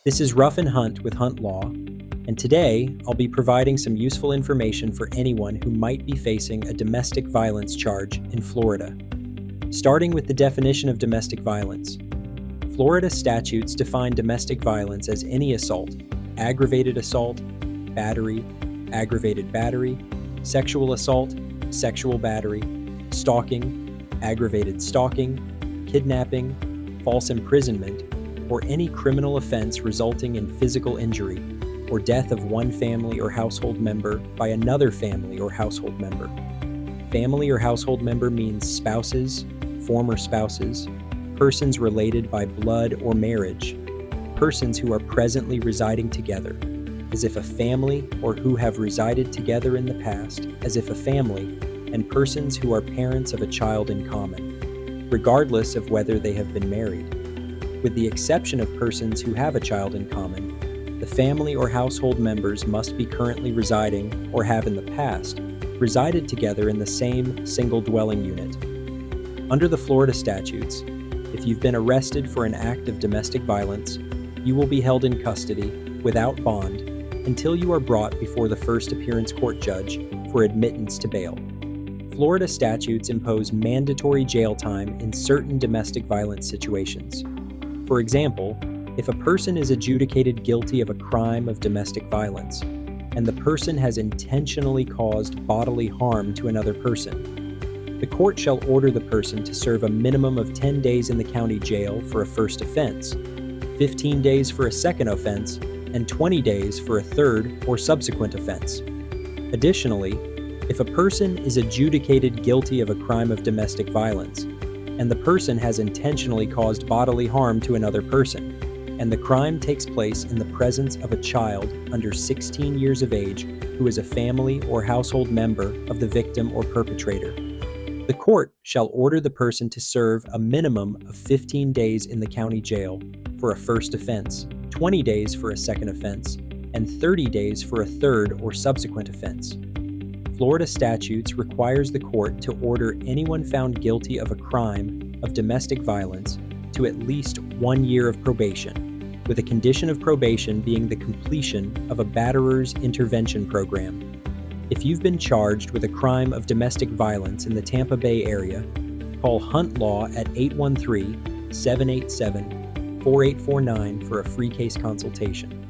This is Ruffin Hunt with Hunt Law, and today I'll be providing some useful information for anyone who might be facing a domestic violence charge in Florida. Starting with the definition of domestic violence. Florida statutes define domestic violence as any assault, aggravated assault, battery, aggravated battery, sexual assault, sexual battery, stalking, aggravated stalking, kidnapping, false imprisonment, or any criminal offense resulting in physical injury or death of one family or household member by another family or household member. Family or household member means spouses, former spouses, persons related by blood or marriage, persons who are presently residing together, as if a family or who have resided together in the past, as if a family, and persons who are parents of a child in common, regardless of whether they have been married. With the exception of persons who have a child in common, the family or household members must be currently residing, or have in the past, resided together in the same single dwelling unit. Under the Florida statutes, if you've been arrested for an act of domestic violence, you will be held in custody without bond until you are brought before the first appearance court judge for admittance to bail. Florida statutes impose mandatory jail time in certain domestic violence situations. For example, if a person is adjudicated guilty of a crime of domestic violence, and the person has intentionally caused bodily harm to another person, the court shall order the person to serve a minimum of 10 days in the county jail for a first offense, 15 days for a second offense, and 20 days for a third or subsequent offense. Additionally, if a person is adjudicated guilty of a crime of domestic violence, and the person has intentionally caused bodily harm to another person, and the crime takes place in the presence of a child under 16 years of age who is a family or household member of the victim or perpetrator, the court shall order the person to serve a minimum of 15 days in the county jail for a first offense, 20 days for a second offense, and 30 days for a third or subsequent offense. Florida statutes requires the court to order anyone found guilty of a crime of domestic violence to at least 1 year of probation, with a condition of probation being the completion of a batterer's intervention program. If you've been charged with a crime of domestic violence in the Tampa Bay area, call Hunt Law at 813-787-4849 for a free case consultation.